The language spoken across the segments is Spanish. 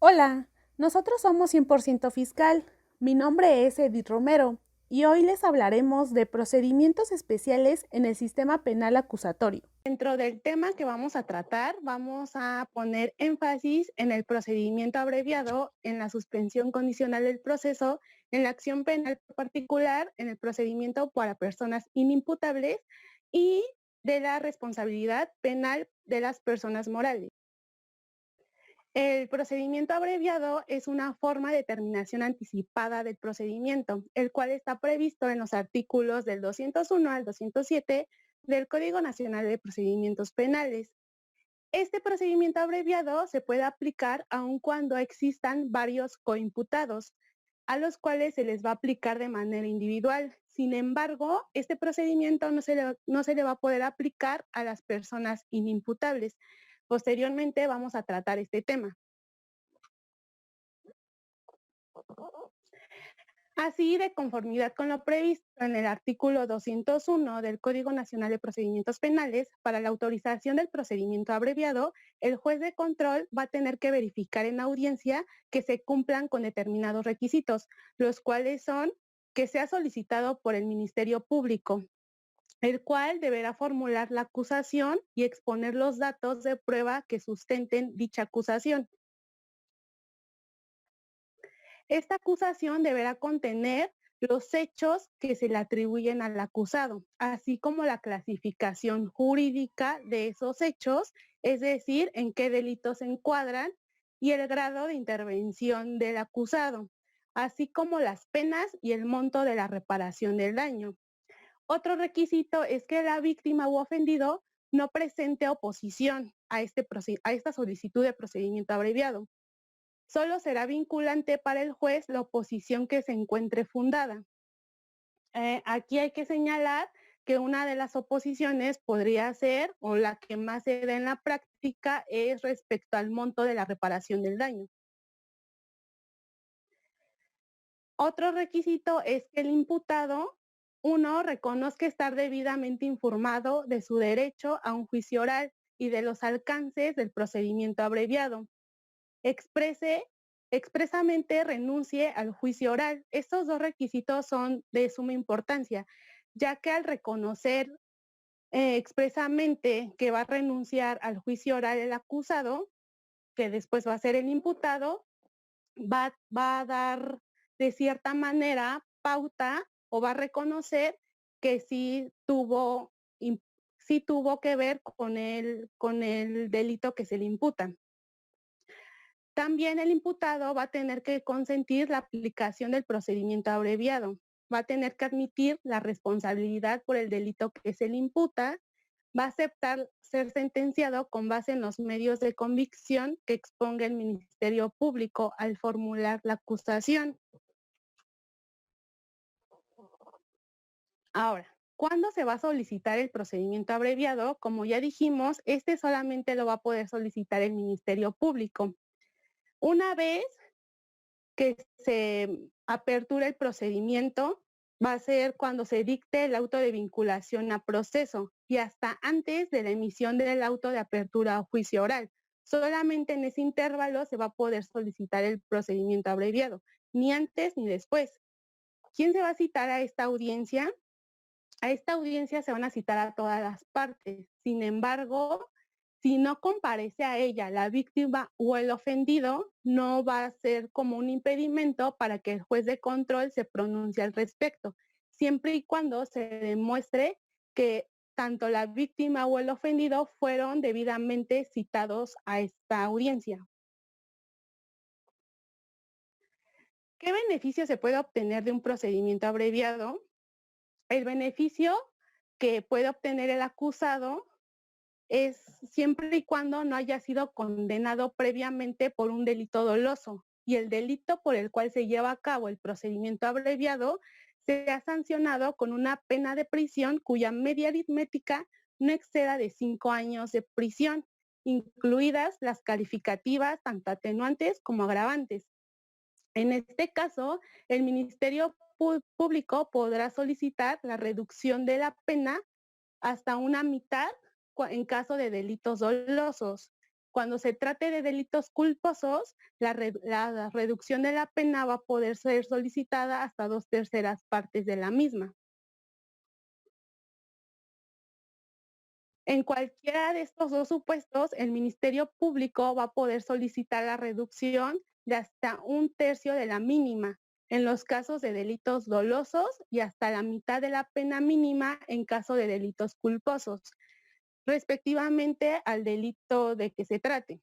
Hola, nosotros somos 100% Fiscal. Mi nombre es Edith Romero y hoy les hablaremos de procedimientos especiales en el sistema penal acusatorio. Dentro del tema que vamos a tratar, vamos a poner énfasis en el procedimiento abreviado, en la suspensión condicional del proceso, en la acción penal particular, en el procedimiento para personas inimputables y de la responsabilidad penal de las personas morales. El procedimiento abreviado es una forma de terminación anticipada del procedimiento, el cual está previsto en los artículos del 201 al 207 del Código Nacional de Procedimientos Penales. Este procedimiento abreviado se puede aplicar aun cuando existan varios coimputados, a los cuales se les va a aplicar de manera individual. Sin embargo, este procedimiento no se le va a poder aplicar a las personas inimputables. Posteriormente vamos a tratar este tema. Así, de conformidad con lo previsto en el artículo 201 del Código Nacional de Procedimientos Penales, para la autorización del procedimiento abreviado, el juez de control va a tener que verificar en audiencia que se cumplan con determinados requisitos, los cuales son que sea solicitado por el Ministerio Público, el cual deberá formular la acusación y exponer los datos de prueba que sustenten dicha acusación. Esta acusación deberá contener los hechos que se le atribuyen al acusado, así como la clasificación jurídica de esos hechos, es decir, en qué delitos se encuadran y el grado de intervención del acusado, así como las penas y el monto de la reparación del daño. Otro requisito es que la víctima u ofendido no presente oposición a esta solicitud de procedimiento abreviado. Solo será vinculante para el juez la oposición que se encuentre fundada. Aquí hay que señalar que una de las oposiciones podría ser, o la que más se da en la práctica, es respecto al monto de la reparación del daño. Otro requisito es que el imputado, uno, reconozca estar debidamente informado de su derecho a un juicio oral y de los alcances del procedimiento abreviado. Exprese expresamente renuncie al juicio oral. Estos dos requisitos son de suma importancia, ya que al reconocer expresamente que va a renunciar al juicio oral el acusado, que después va a ser el imputado, va a dar de cierta manera pauta o va a reconocer que sí tuvo que ver con el delito que se le imputa. También el imputado va a tener que consentir la aplicación del procedimiento abreviado, va a tener que admitir la responsabilidad por el delito que se le imputa, va a aceptar ser sentenciado con base en los medios de convicción que exponga el Ministerio Público al formular la acusación. Ahora, ¿cuándo se va a solicitar el procedimiento abreviado? Como ya dijimos, este solamente lo va a poder solicitar el Ministerio Público. Una vez que se apertura el procedimiento va a ser cuando se dicte el auto de vinculación a proceso y hasta antes de la emisión del auto de apertura a juicio oral. Solamente en ese intervalo se va a poder solicitar el procedimiento abreviado, ni antes ni después. ¿Quién se va a citar a esta audiencia? A esta audiencia se van a citar a todas las partes. Sin embargo, si no comparece a ella la víctima o el ofendido, no va a ser como un impedimento para que el juez de control se pronuncie al respecto, siempre y cuando se demuestre que tanto la víctima o el ofendido fueron debidamente citados a esta audiencia. ¿Qué beneficio se puede obtener de un procedimiento abreviado? El beneficio que puede obtener el acusado es siempre y cuando no haya sido condenado previamente por un delito doloso y el delito por el cual se lleva a cabo el procedimiento abreviado sea sancionado con una pena de prisión cuya media aritmética no exceda de 5 años de prisión, incluidas las calificativas tanto atenuantes como agravantes. En este caso, el Ministerio Público podrá solicitar la reducción de la pena hasta una mitad en caso de delitos dolosos. Cuando se trate de delitos culposos, la reducción de la pena va a poder ser solicitada hasta 2/3 partes de la misma. En cualquiera de estos dos supuestos, el Ministerio Público va a poder solicitar la reducción de hasta 1/3 de la mínima en los casos de delitos dolosos y hasta la mitad de la pena mínima en caso de delitos culposos, respectivamente al delito de que se trate.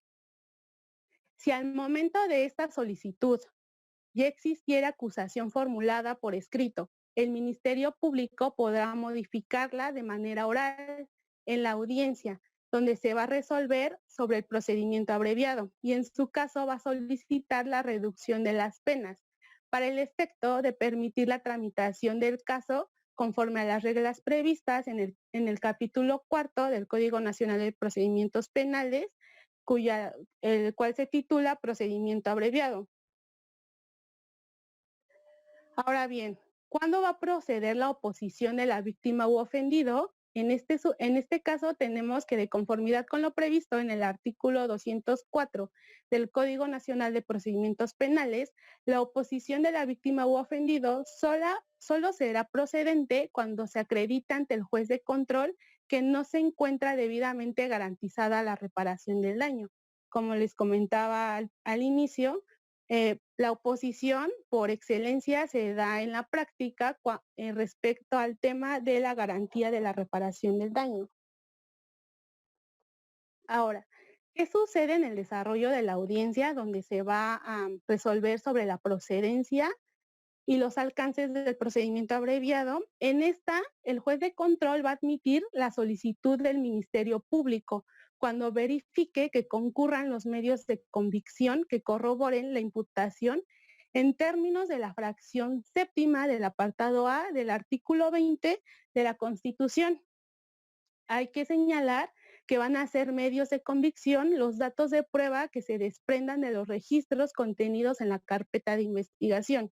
Si al momento de esta solicitud ya existiera acusación formulada por escrito, el Ministerio Público podrá modificarla de manera oral en la audiencia, donde se va a resolver sobre el procedimiento abreviado y en su caso va a solicitar la reducción de las penas para el efecto de permitir la tramitación del caso conforme a las reglas previstas en el capítulo 4 del Código Nacional de Procedimientos Penales, el cual se titula Procedimiento Abreviado. Ahora bien, ¿cuándo va a proceder la oposición de la víctima u ofendido? En este caso tenemos que, de conformidad con lo previsto en el artículo 204 del Código Nacional de Procedimientos Penales, la oposición de la víctima u ofendido solo será procedente cuando se acredita ante el juez de control que no se encuentra debidamente garantizada la reparación del daño. Como les comentaba al inicio, la oposición por excelencia se da en la práctica respecto al tema de la garantía de la reparación del daño. Ahora, ¿qué sucede en el desarrollo de la audiencia donde se va a resolver sobre la procedencia y los alcances del procedimiento abreviado? En esta, el juez de control va a admitir la solicitud del Ministerio Público cuando verifique que concurran los medios de convicción que corroboren la imputación en términos de la fracción séptima del apartado A del artículo 20 de la Constitución. Hay que señalar que van a ser medios de convicción los datos de prueba que se desprendan de los registros contenidos en la carpeta de investigación.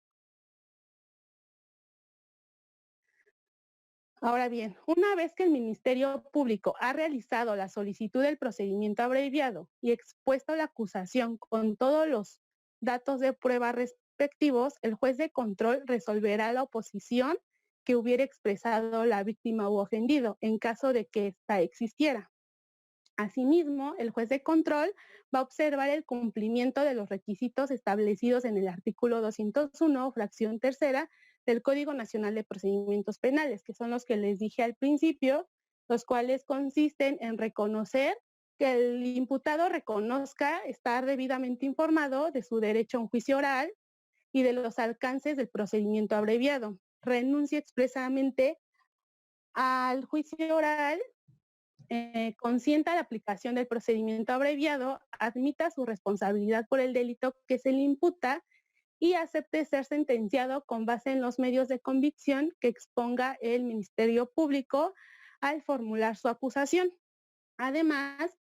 Ahora bien, una vez que el Ministerio Público ha realizado la solicitud del procedimiento abreviado y expuesto la acusación con todos los datos de prueba respectivos, el juez de control resolverá la oposición que hubiera expresado la víctima u ofendido en caso de que ésta existiera. Asimismo, el juez de control va a observar el cumplimiento de los requisitos establecidos en el artículo 201, fracción tercera, del Código Nacional de Procedimientos Penales, que son los que les dije al principio, los cuales consisten en reconocer que el imputado reconozca estar debidamente informado de su derecho a un juicio oral y de los alcances del procedimiento abreviado. Renuncia expresamente al juicio oral, consienta la aplicación del procedimiento abreviado, admita su responsabilidad por el delito que se le imputa y acepte ser sentenciado con base en los medios de convicción que exponga el Ministerio Público al formular su acusación. Además,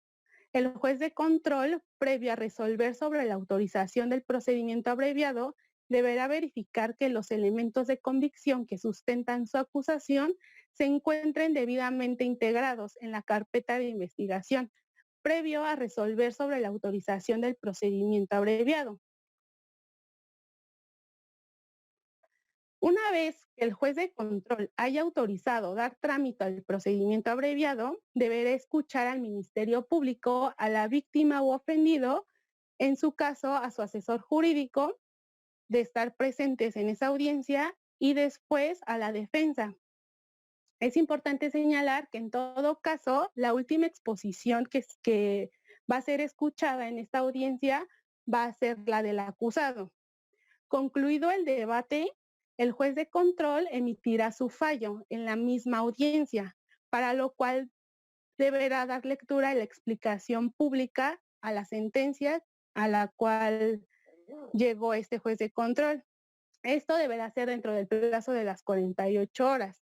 el juez de control, previo a resolver sobre la autorización del procedimiento abreviado, deberá verificar que los elementos de convicción que sustentan su acusación se encuentren debidamente integrados en la carpeta de investigación, previo a resolver sobre la autorización del procedimiento abreviado. Una vez que el juez de control haya autorizado dar trámite al procedimiento abreviado, deberá escuchar al Ministerio Público, a la víctima u ofendido, en su caso a su asesor jurídico, de estar presentes en esa audiencia y después a la defensa. Es importante señalar que en todo caso, la última exposición que va a ser escuchada en esta audiencia va a ser la del acusado. Concluido el debate, el juez de control emitirá su fallo en la misma audiencia, para lo cual deberá dar lectura a la explicación pública a la sentencia a la cual llegó este juez de control. Esto deberá ser dentro del plazo de las 48 horas,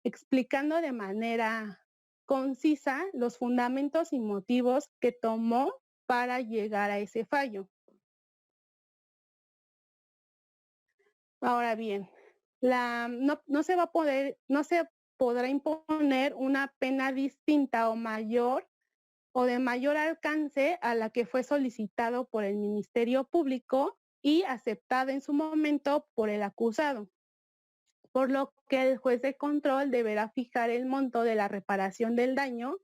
explicando de manera concisa los fundamentos y motivos que tomó para llegar a ese fallo. Ahora bien, no se podrá imponer una pena distinta o mayor o de mayor alcance a la que fue solicitado por el Ministerio Público y aceptada en su momento por el acusado, por lo que el juez de control deberá fijar el monto de la reparación del daño,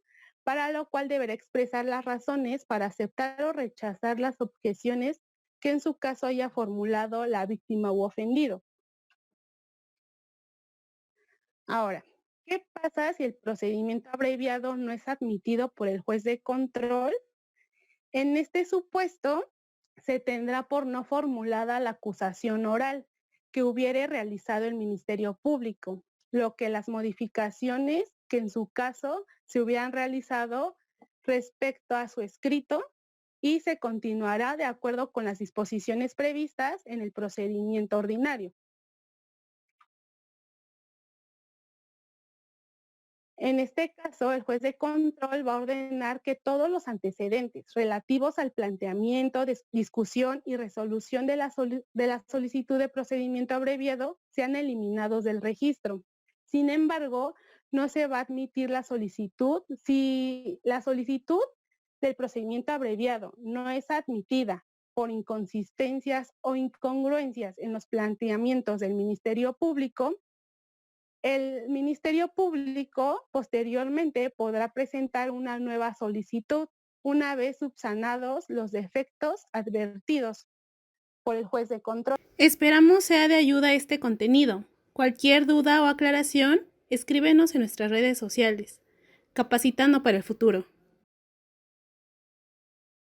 para lo cual deberá expresar las razones para aceptar o rechazar las objeciones que en su caso haya formulado la víctima u ofendido. Ahora, ¿qué pasa si el procedimiento abreviado no es admitido por el juez de control? En este supuesto, se tendrá por no formulada la acusación oral que hubiere realizado el Ministerio Público, lo que las modificaciones que en su caso se hubieran realizado respecto a su escrito, y se continuará de acuerdo con las disposiciones previstas en el procedimiento ordinario. En este caso, el juez de control va a ordenar que todos los antecedentes relativos al planteamiento, discusión y resolución de la solicitud de procedimiento abreviado sean eliminados del registro. Sin embargo, no se va a admitir la solicitud si la solicitud del procedimiento abreviado no es admitida por inconsistencias o incongruencias en los planteamientos del Ministerio Público. El Ministerio Público posteriormente podrá presentar una nueva solicitud una vez subsanados los defectos advertidos por el juez de control. Esperamos sea de ayuda este contenido. Cualquier duda o aclaración, escríbenos en nuestras redes sociales. Capacitando para el futuro.